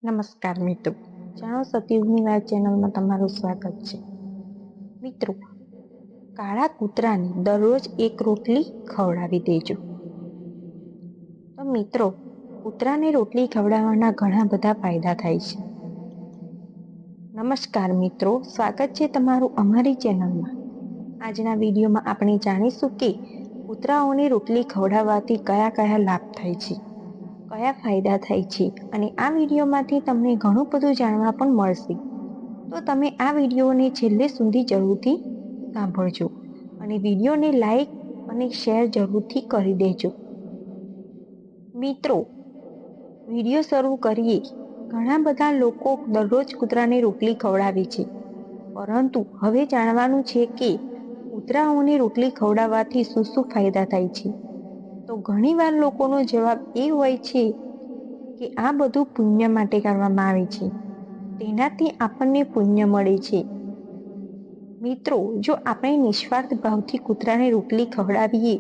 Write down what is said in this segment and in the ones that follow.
નમસ્કાર મિત્રો, જાણો સતયુગની વાત ચેનલમાં તમારું સ્વાગત છે. મિત્રો, કાળા કૂતરાને દરરોજ એક રોટલી ખવડાવી દેજો. તો મિત્રો, કૂતરાને રોટલી ખવડાવવાના ઘણા બધા ફાયદા થાય છે. નમસ્કાર મિત્રો, સ્વાગત છે તમારું અમારી ચેનલમાં. આજના વિડીયોમાં આપણે જાણીશું કે કૂતરાઓને રોટલી ખવડાવવાથી કયા કયા લાભ થાય છે, કયા ફાયદા થાય છે, અને આ વિડીયોમાંથી તમને ઘણું બધું જાણવા પણ મળશે. તો તમે આ વિડીયોને છેલ્લે સુધી જરૂરથી સાંભળજો અને વિડીયોને લાઈક અને શેર જરૂરથી કરી દેજો. મિત્રો, વિડીયો શરૂ કરીએ. ઘણા બધા લોકો દરરોજ કૂતરાને રોટલી ખવડાવે છે, પરંતુ હવે જાણવાનું છે કે કૂતરાઓને રોટલી ખવડાવવાથી શું શું ફાયદા થાય છે. તો ઘણીવાર લોકોનો જવાબ એ હોય છે કે આ બધું પુણ્ય માટે કરવામાં આવે છે, તેનાથી આપણને પુણ્ય મળે છે. મિત્રો, જો આપણે નિસ્વાર્થ ભાવથી કૂતરાને રોટલી ખવડાવીએ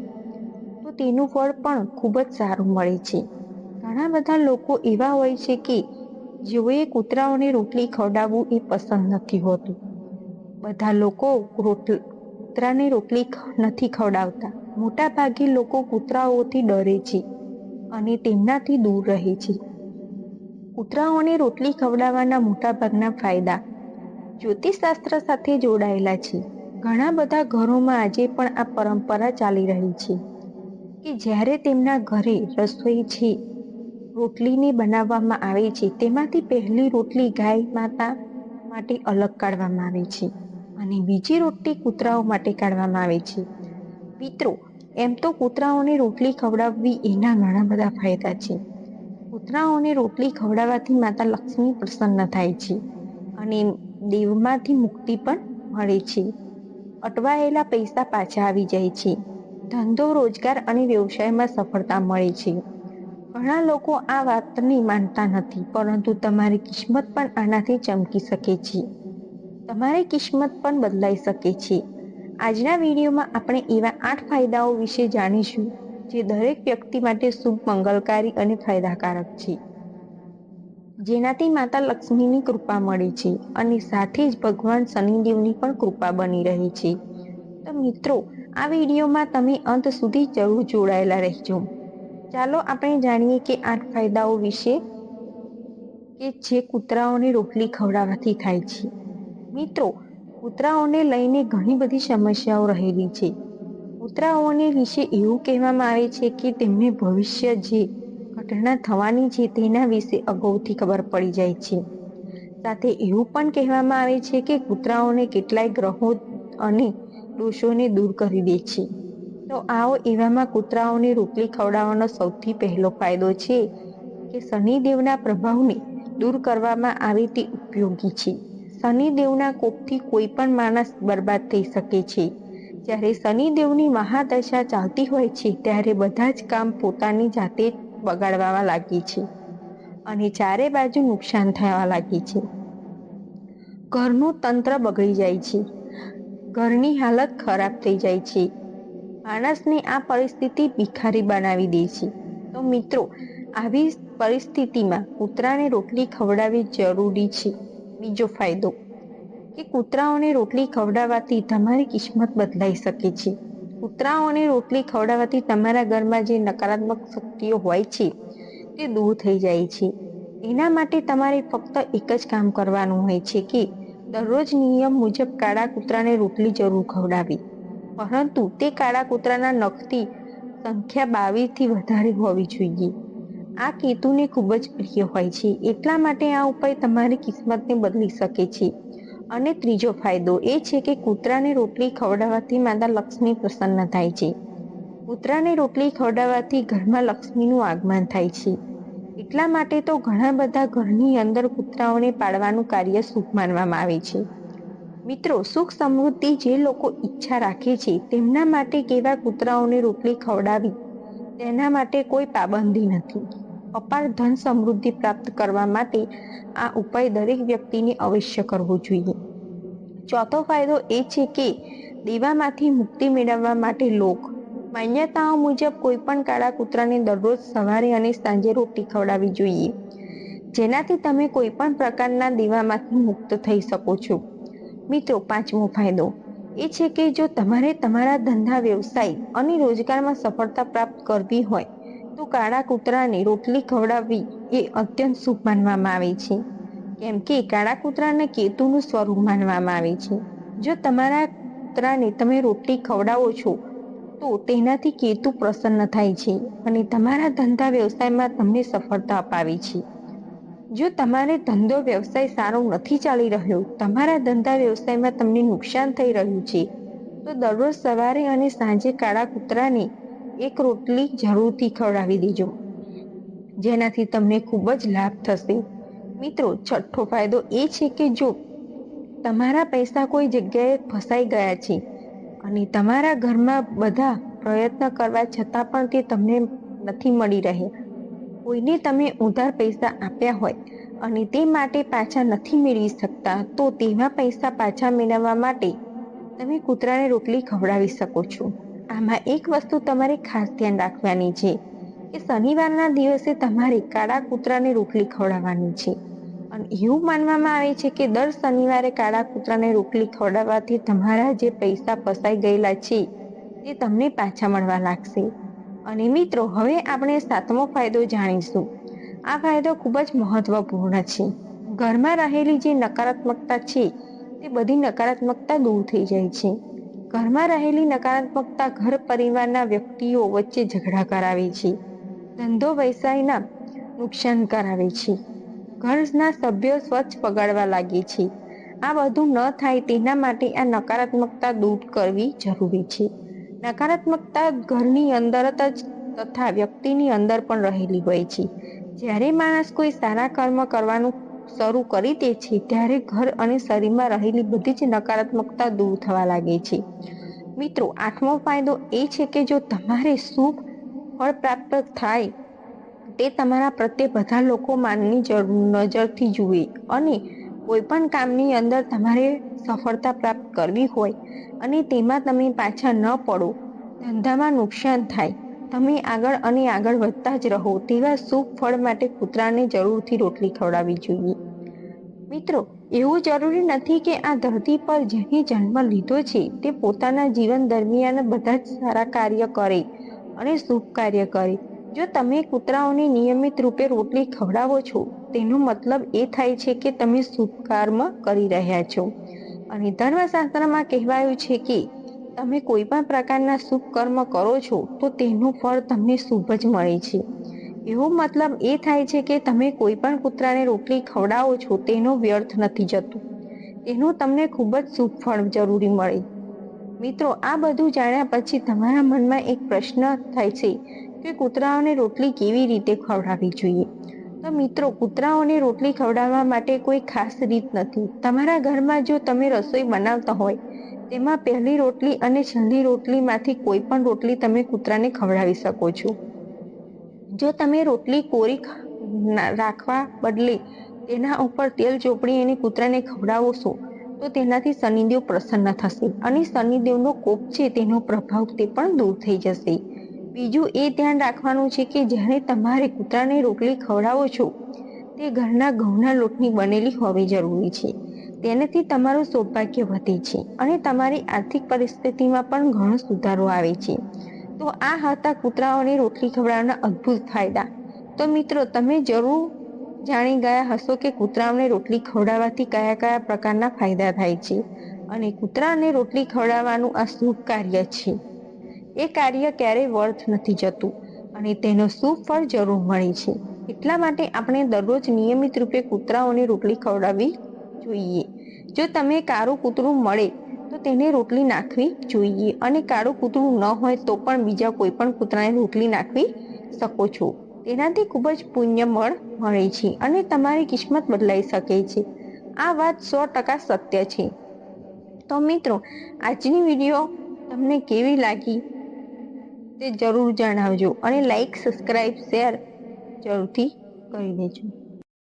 તો તેનું ફળ પણ ખૂબ જ સારું મળે છે. ઘણા બધા લોકો એવા હોય છે કે જેઓએ કૂતરાઓને રોટલી ખવડાવવું એ પસંદ નથી હોતું. બધા લોકો કૂતરાને રોટલી નથી ખવડાવતા. મોટા ભાગે લોકો કૂતરાઓથી ડરે છે અને તેમનાથી દૂર રહે છે. કૂતરાઓને રોટલી ખવડાવવાના મોટાભાગના ફાયદા જ્યોતિષશાસ્ત્ર સાથે જોડાયેલા છે. ઘણા બધા ઘરોમાં આજે પણ આ પરંપરા ચાલી રહી છે કે જ્યારે તેમના ઘરે રસોઈ છે, રોટલીને બનાવવામાં આવે છે, તેમાંથી પહેલી રોટલી ગાય માતા માટે અલગ કાઢવામાં આવે છે અને બીજી રોટલી કૂતરાઓ માટે કાઢવામાં આવે છે. મિત્રો, એમ તો કૂતરાઓને રોટલી ખવડાવવી એના ઘણા બધા ફાયદા છે. કૂતરાઓને રોટલી ખવડાવવાથી માતા લક્ષ્મી પ્રસન્ન થાય છે અને દેવમાંથી મુક્તિ પણ મળે છે. અટવાયેલા પૈસા પાછા આવી જાય છે. ધંધો, રોજગાર અને વ્યવસાયમાં સફળતા મળે છે. ઘણા લોકો આ વાતને માનતા નથી, પરંતુ તમારી કિસ્મત પણ આનાથી ચમકી શકે છે. તમારી કિસ્મત પણ બદલાઈ શકે છે. આજના વિડીયોમાં આપણે એવા 8 ફાયદાઓ વિશે જાણીશું જે દરેક વ્યક્તિ માટે શુભ, મંગલકારી અને ફાયદાકારક છે, જેનાથી માતા લક્ષ્મીની કૃપા મળે છે અને સાથે જ ભગવાન શનિદેવની પણ કૃપા બની રહે છે. તો મિત્રો, આ વિડીયોમાં તમે અંત સુધી જરૂર જોડાયેલા રહેજો. ચાલો આપણે જાણીએ કે 8 ફાયદાઓ વિશે કે જે કૂતરાઓને રોટલી ખવડાવવાથી થાય છે. મિત્રો, કૂતરાઓને લઈને ઘણી બધી સમસ્યાઓ રહેલી છે. કૂતરાઓને વિશે એવું કહેવામાં આવે છે કે તેમને ભવિષ્ય જે ઘટના થવાની છે તેના વિશે અગાઉથી ખબર પડી જાય છે. સાથે એવું પણ કહેવામાં આવે છે કે કૂતરાઓને કેટલાય ગ્રહો અને દોષોને દૂર કરી દે છે. તો આવો એવામાં કૂતરાઓને રોટલી ખવડાવવાનો સૌથી પહેલો ફાયદો છે કે શનિદેવના પ્રભાવને દૂર કરવામાં આવે તે ઉપયોગી છે. શનિદેવના કોપથી કોઈ પણ માણસ બરબાદ થઈ શકે છે. જ્યારે શનિદેવની મહાદશા ચાલતી હોય છે ત્યારે બધા જ કામ પોતાની જાતે બગાડવા લાગે છે અને ચારે બાજુ નુકસાન થવા લાગે છે. ઘરનું તંત્ર બગડી જાય છે. ઘરની હાલત ખરાબ થઈ જાય છે. માણસને આ પરિસ્થિતિ ભિખારી બનાવી દે છે. તો મિત્રો, આવી પરિસ્થિતિમાં કૂતરાને રોટલી ખવડાવવી જરૂરી છે. બીજો ફાયદો કે કૂતરાઓને રોટલી ખવડાવવાથી તમારી કિસ્મત બદલાઈ શકે છે. કૂતરાઓને રોટલી ખવડાવવાથી તમારા ઘરમાં જે નકારાત્મક શક્તિઓ હોય છે તે દૂર થઈ જાય છે. એના માટે તમારે ફક્ત એક જ કામ કરવાનું હોય છે કે દરરોજ નિયમ મુજબ કાળા કૂતરાને રોટલી જરૂર ખવડાવી, પરંતુ તે કાળા કૂતરાના નખની સંખ્યા 22 થી વધારે હોવી જોઈએ. આ કેતુને ખૂબ જ પ્રિય હોય છે, એટલા માટે આ ઉપાય તમારી કિસ્મતને બદલી શકે છે. અને ત્રીજો ફાયદો એ છે કે કૂતરાને રોટલી ખવડાવવાથી માતા લક્ષ્મી પ્રસન્ન થાય છે. કૂતરાને રોટલી ખવડાવવાથી ઘરમાં લક્ષ્મીનું આગમન થાય છે. એટલા માટે તો ઘણા બધા ઘરની અંદર કૂતરાઓને પાળવાનું કાર્ય શુભ માનવામાં આવે છે. મિત્રો, સુખ સમૃદ્ધિ જે લોકો ઈચ્છા રાખે છે તેમના માટે કેવા કૂતરાઓને રોટલી ખવડાવી તેના માટે કોઈ પાબંદી નથી. અપાર ધન સમૃદ્ધિ પ્રાપ્ત કરવા માટે આ ઉપાય દરેક વ્યક્તિને અવશ્ય કરવો જોઈએ. ચોથો ફાયદો એ છે કે દેવામાંથી મુક્તિ મેળવવા માટે માન્યતાઓ મુજબ કોઈ પણ કાળા કૂતરાને દરરોજ સવારે અને સાંજે રોટલી ખવડાવવી જોઈએ. જેનાથી તમે કોઈ પણ પ્રકારના દીવામાંથી મુક્ત થઈ શકો છો. મિત્રો, પાંચમો ફાયદો એ છે કે જો તમારે તમારા ધંધા, વ્યવસાય અને રોજગારમાં સફળતા પ્રાપ્ત કરવી હોય તો કાળા કૂતરાને રોટલી ખવડાવવી એ અત્યંત શુભ માનવામાં આવે છે. કેમ કે કાળા કૂતરાને કેતુનું સ્વરૂપ માનવામાં આવે છે. જો તમારા કૂતરાને તમે રોટલી ખવડાવો છો તો તેનાથી કેતુ પ્રસન્ન થાય છે અને તમારા ધંધા, વ્યવસાયમાં તમને સફળતા અપાવે છે. જો તમારે ધંધો, વ્યવસાય સારો નથી ચાલી રહ્યો, તમારા ધંધા, વ્યવસાયમાં તમને નુકસાન થઈ રહ્યું છે, તો દરરોજ સવારે અને સાંજે કાળા કૂતરાને એક રોટલી જરૂરથી ખવડાવી દેજો, જેનાથી તમને ખૂબ જ લાભ થશે. મિત્રો, છઠ્ઠો ફાયદો એ છે કે જો તમારા પૈસા કોઈ જગ્યાએ ફસાઈ ગયા છે અને તમારા ઘરમાં બધા પ્રયત્ન કરવા છતાં પણ તે તમને નથી મળી રહ્યા, કોઈને તમે ઉધાર પૈસા આપ્યા હોય અને તે માટે પાછા નથી મેળવી શકતા, તો તેવા પૈસા પાછા મેળવવા માટે તમે કૂતરાને રોટલી ખવડાવી શકો છો. આમાં એક વસ્તુ તમારે ખાસ ધ્યાન રાખવાની છે કે શનિવારના દિવસે તમારે કાળા કૂતરાને રોટલી ખવડાવવાની છે. અને એવું માનવામાં આવે છે કે દર શનિવારે કાળા કૂતરાને રોટલી ખવડાવવાથી તમારા જે પૈસા ફસાઈ ગયેલા છે તે તમને પાછા મળવા લાગશે. અને મિત્રો, હવે આપણે સાતમો ફાયદો જાણીશું. આ ફાયદો ખૂબ જ મહત્વપૂર્ણ છે. ઘરમાં રહેલી જે નકારાત્મકતા છે તે બધી નકારાત્મકતા દૂર થઈ જાય છે. ઘરમાં રહેલી નકારાત્મકતા ઘર પરિવારના વ્યક્તિઓ વચ્ચે ઝઘડા કરાવે છે, ધંધો, વ્યવસાયના નુકસાન કરાવે છે, ઘરના સભ્યો સ્વચ્છ બગાડવા લાગે છે. આ બધું ન થાય તેના માટે આ નકારાત્મકતા દૂર કરવી જરૂરી છે. નકારાત્મકતા ઘરની અંદર જ તથા વ્યક્તિની અંદર પણ રહેલી હોય છે. જ્યારે માણસ કોઈ સારા કર્મ કરવાનું શરૂ કરી દે છે ત્યારે ઘર અને શરીરમાં રહેલી બધી જ નકારાત્મકતા દૂર થવા લાગે છે. મિત્રો, આઠમો ફાયદો એ છે કે જો તમારે શુભ ફળ પ્રાપ્ત થાય તે તમારા પ્રત્યે બધા લોકો માનની નજરથી જુએ અને કોઈ પણ કામની અંદર તમારે સફળતા પ્રાપ્ત કરવી હોય અને તેમાં તમે પાછા ન પડો, ધંધામાં નુકસાન થાય, તમે આગળ અને આગળ વધતા જ રહો, તેવા શુભ ફળ માટે કૂતરાને જરૂરથી રોટલી ખવડાવવી જોઈએ. મિત્રો, એવું જરૂરી નથી કે આ ધરતી પર જેને જન્મ લીધો છે તે પોતાના જીવન દરમિયાન બધા જ સારા કાર્ય કરે અને શુભ કાર્ય કરે. જો તમે કૂતરાઓને નિયમિત રૂપે રોટલી ખવડાવો છો, તેનો મતલબ એ થાય છે કે તમે શુભ કર્મ કરી રહ્યા છો. અને ધર્મશાસ્ત્રમાં કહેવાયું છે કે તમે કોઈ પણ પ્રકારના શુભ કર્મ કરો છો તો તેનું ફળ તમને શુભ જ મળે છે. એવો મતલબ એ થાય છે કે તમે કોઈ પણ કૂતરાને રોટલી ખવડાવો છો તેનો વ્યર્થ નથી જતું, તેનું તમને ખૂબ જ શુભ ફળ જરૂરી મળે. મિત્રો, આ બધું જાણ્યા પછી તમારા મનમાં એક પ્રશ્ન થાય છે કે કૂતરાઓને રોટલી કેવી રીતે ખવડાવવી જોઈએ. તો મિત્રો, કૂતરાઓને રોટલી ખવડાવવા માટે કોઈ ખાસ રીત નથી. તમારા ઘરમાં જો તમે રસોઈ બનાવતા હોય તેમાં પહેલી રોટલી અને છેલ્લી રોટલીમાંથી કોઈ પણ રોટલી તમે કૂતરાને ખવડાવી શકો છો. જો તમે રોટલી કોરી રાખવા બદલે તેના ઉપર તેલ ચોપડી અને કૂતરાને ખવડાવશો તો તેનાથી શનિદેવ પ્રસન્ન થશે અને શનિદેવનો કોપ છે તેનો પ્રભાવ તે પણ દૂર થઈ જશે. બીજું એ ધ્યાન રાખવાનું છે કે જ્યારે તમારે કૂતરાને રોટલી ખવડાવો છો તે ઘરના ઘઉંના લોટની બનેલી હોવી જરૂરી છે. તેનાથી તમારું સૌભાગ્ય વધે છે અને તમારી આર્થિક પરિસ્થિતિમાં પણ ઘણો સુધારો આવે છે. તો આ હતા કૂતરાઓને રોટલી ખવડાવવાના અદ્ભુત ફાયદા. તો મિત્રો, તમે જરૂર જાણી ગયા હશો કે કૂતરાઓને રોટલી ખવડાવવાથી કયા કયા પ્રકારના ફાયદા થાય છે અને કૂતરાને રોટલી ખવડાવવાનું આ શુભ કાર્ય છે. એ કાર્ય ક્યારેય વ્યર્થ નથી જતું અને તેનો શુભ ફળ જરૂર મળે છે. એટલા માટે આપણે દરરોજ નિયમિત રૂપે કૂતરાઓને રોટલી ખવડાવવી જોઈએ. જો તમે કાળું કૂતરું મળે તો તેને રોટલી નાખવી જોઈએ અને કાળું કૂતરું ન હોય તો પણ બીજા કોઈ પણ કૂતરાને રોટલી નાખવી શકો છો. તેનાથી ખૂબ જ પુણ્ય મળે છે અને તમારી કિસ્મત બદલાઈ શકે છે. આ વાત 100% સત્ય છે. તો મિત્રો, આજની વિડીયો તમને કેવી લાગી તે જરૂર જણાવજો અને લાઈક, સબસ્ક્રાઇબ, શેર જરૂરથી કરી દેજો.